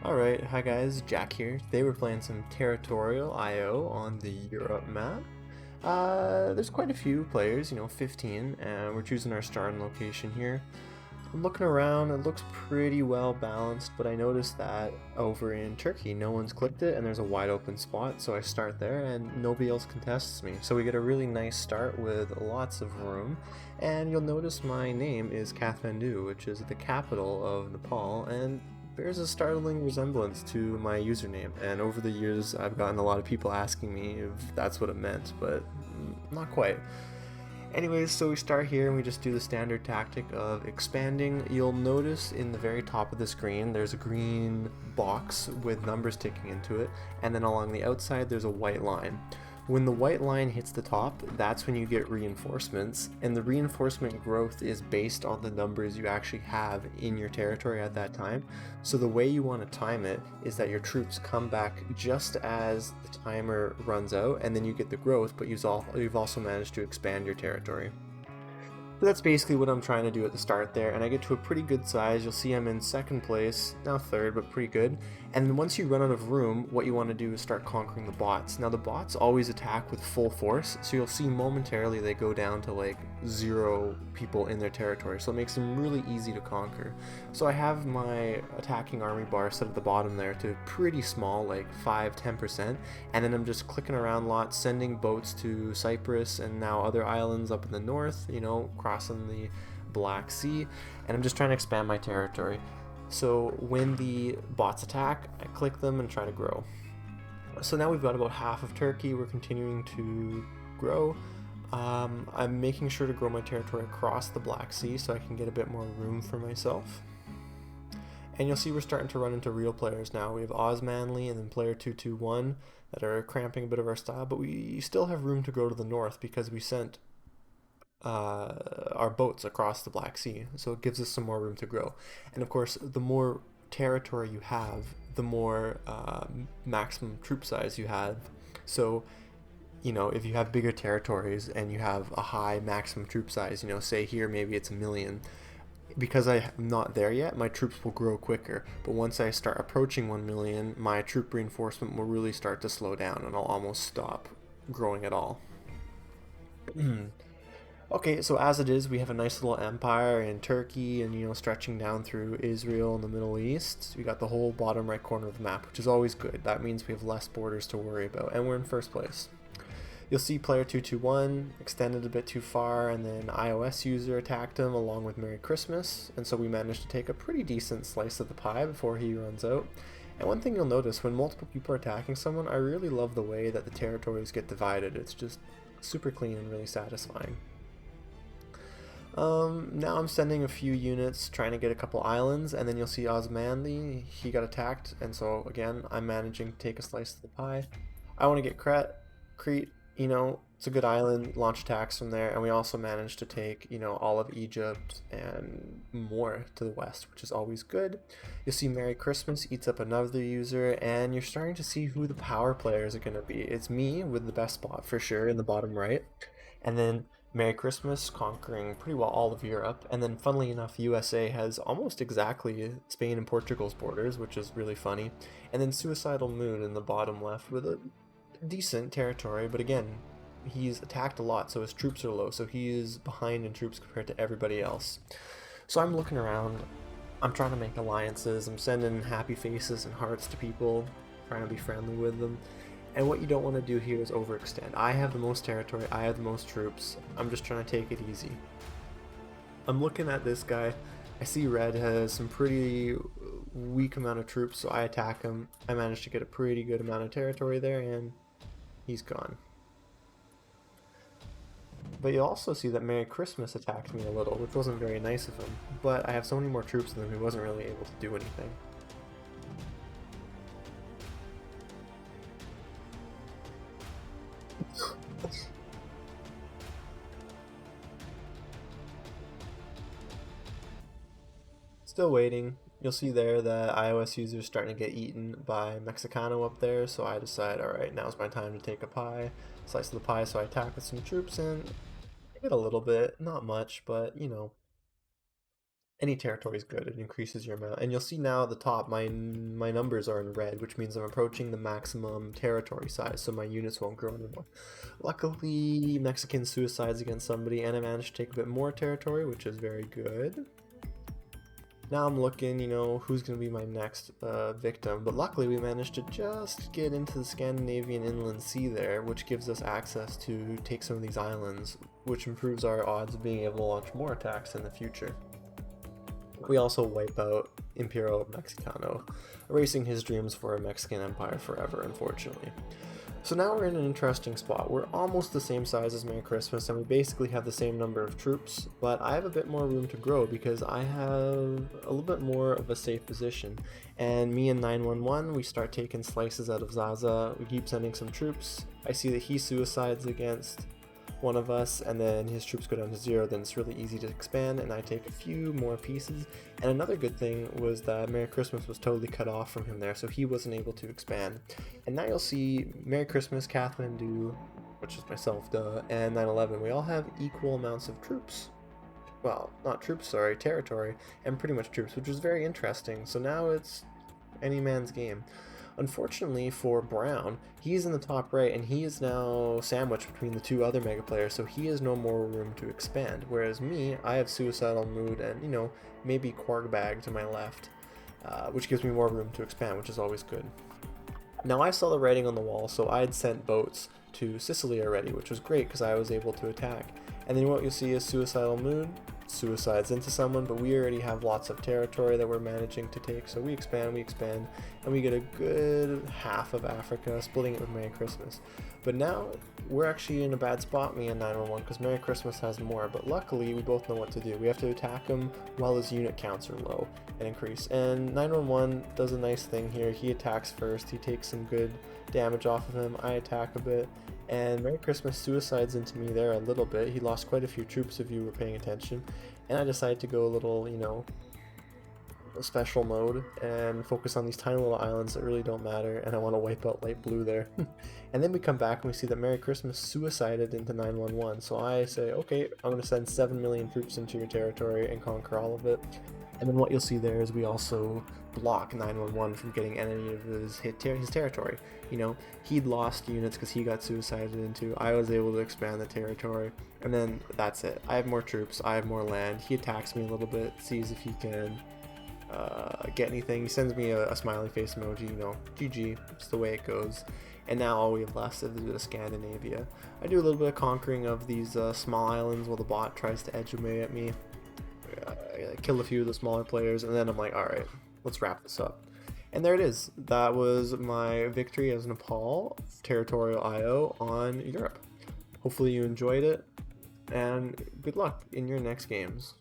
Alright, hi guys, Jack here. Today we're playing some Territorial IO on the Europe map. There's quite a few players, 15, and we're choosing our starting location here. I'm looking around, it looks pretty well balanced, but I noticed that over in Turkey no one's clicked it and there's a wide open spot, so I start there and nobody else contests me. So we get a really nice start with lots of room, and you'll notice my name is Kathmandu, which is the capital of Nepal, and bears a startling resemblance to my username. And over the years I've gotten a lot of people asking me if that's what it meant, but not quite. Anyways, so we start here and we just do the standard tactic of expanding. You'll notice in the very top of the screen there's a green box with numbers ticking into it, and then along the outside there's a white line. When the white line hits the top, that's when you get reinforcements, and the reinforcement growth is based on the numbers you actually have in your territory at that time. So the way you want to time it is that your troops come back just as the timer runs out, and then you get the growth, but you've also managed to expand your territory. So that's basically what I'm trying to do at the start there, and I get to a pretty good size. You'll see I'm in second place, now third, but pretty good. And once you run out of room, what you want to do is start conquering the bots. Now the bots always attack with full force, so you'll see momentarily they go down to like 0 people in their territory, so it makes them really easy to conquer. So I have my attacking army bar set at the bottom there to pretty small, like 5-10%, and then I'm just clicking around lots, sending boats to Cyprus and now other islands up in the north, crossing the Black Sea, and I'm just trying to expand my territory. So when the bots attack, I click them and try to grow. So now we've got about half of Turkey. We're continuing to grow. I'm making sure to grow my territory across the Black Sea so I can get a bit more room for myself. And you'll see we're starting to run into real players now. We have Osmanli and then player 221 that are cramping a bit of our style, but we still have room to grow to the north because we sent our boats across the Black Sea, so it gives us some more room to grow. And of course, the more territory you have, the more maximum troop size you have. So, if you have bigger territories and you have a high maximum troop size, say here maybe it's 1,000,000, because I'm not there yet, my troops will grow quicker. But once I start approaching 1,000,000, my troop reinforcement will really start to slow down and I'll almost stop growing at all. Okay, so as it is, we have a nice little empire in Turkey and, stretching down through Israel and the Middle East. We got the whole bottom right corner of the map, which is always good. That means we have less borders to worry about, and we're in first place. You'll see player 221 extended a bit too far, and then iOS user attacked him along with Merry Christmas, and so we managed to take a pretty decent slice of the pie before he runs out. And one thing you'll notice, when multiple people are attacking someone, I really love the way that the territories get divided. It's just super clean and really satisfying. Now I'm sending a few units trying to get a couple islands, and then you'll see Osmanli, he got attacked, and so again, I'm managing to take a slice of the pie. I want to get Crete, it's a good island, launch attacks from there, and we also managed to take, all of Egypt and more to the west, which is always good. You'll see Merry Christmas eats up another user, and you're starting to see who the power players are going to be. It's me with the best spot for sure in the bottom right, and then Merry Christmas conquering pretty well all of Europe, and then funnily enough USA has almost exactly Spain and Portugal's borders, which is really funny, and then Suicidal Moon in the bottom left with a decent territory, but again, he's attacked a lot, so his troops are low, so he is behind in troops compared to everybody else. So I'm looking around, I'm trying to make alliances, I'm sending happy faces and hearts to people, trying to be friendly with them. And what you don't want to do here is overextend. I have the most territory, I have the most troops, I'm just trying to take it easy. I'm looking at this guy, I see red has some pretty weak amount of troops, so I attack him. I managed to get a pretty good amount of territory there, and he's gone. But you'll also see that Merry Christmas attacked me a little, which wasn't very nice of him, but I have so many more troops than him, he wasn't really able to do anything. Still waiting. You'll see there that iOS users starting to get eaten by Mexicano up there, so I decide, alright, now's my time to take a pie, slice of the pie, so I attack with some troops, and I get a little bit, not much, but Any territory is good. It increases your amount. And you'll see now at the top, my numbers are in red, which means I'm approaching the maximum territory size, so my units won't grow anymore. Luckily, Mexican suicides against somebody, and I managed to take a bit more territory, which is very good. Now I'm looking, you know, who's going to be my next victim, but luckily we managed to just get into the Scandinavian inland sea there, which gives us access to take some of these islands, which improves our odds of being able to launch more attacks in the future. We also wipe out Imperio Mexicano, erasing his dreams for a Mexican empire forever, unfortunately. So now we're in an interesting spot. We're almost the same size as Merry Christmas, and we basically have the same number of troops, but I have a bit more room to grow because I have a little bit more of a safe position. And me and 911, we start taking slices out of Zaza. We keep sending some troops. I see that he suicides against one of us, and then his troops go down to 0, then it's really easy to expand, and I take a few more pieces. And another good thing was that Merry Christmas was totally cut off from him there, so he wasn't able to expand. And now you'll see Merry Christmas, Kathmandu, which is myself, duh, and 9/11, we all have equal amounts of troops. Well, not troops, sorry, territory, and pretty much troops, which is very interesting. So now it's any man's game. Unfortunately for Brown, he's in the top right, and he is now sandwiched between the two other mega players, so he has no more room to expand. Whereas me, I have Suicidal Mood and, you know, maybe Quargbag to my left, which gives me more room to expand, which is always good. Now I saw the writing on the wall, so I had sent boats to Sicily already, which was great because I was able to attack. And then what you'll see is Suicidal Mood suicides into someone, but we already have lots of territory that we're managing to take, so we expand, and we get a good half of Africa, splitting it with Merry Christmas. But now we're actually in a bad spot, me and 911, because Merry Christmas has more, but luckily we both know what to do. We have to attack him while his unit counts are low and increase, and 911 does a nice thing here. He attacks first, he takes some good damage off of him, I attack a bit, and Merry Christmas suicides into me there a little bit. He lost quite a few troops if you were paying attention, and I decided to go a little, you know, special mode and focus on these tiny little islands that really don't matter, and I want to wipe out light blue there. And then we come back and we see that Merry Christmas suicided into 911, so I say, okay, I'm going to send 7 million troops into your territory and conquer all of it. And then what you'll see there is we also block 911 from getting any of his territory. You know, he'd lost units because he got suicided into. I was able to expand the territory, and then that's it. I have more troops, I have more land. He attacks me a little bit, sees if he can get anything. He sends me a smiley face emoji, you know, GG, it's the way it goes. And now all we have left is a bit of Scandinavia. I do a little bit of conquering of these small islands while the bot tries to edge away at me. Kill a few of the smaller players, and then I'm like, alright, let's wrap this up. And there it is. That was my victory as Nepal Territorial IO on Europe. Hopefully you enjoyed it, and good luck in your next games.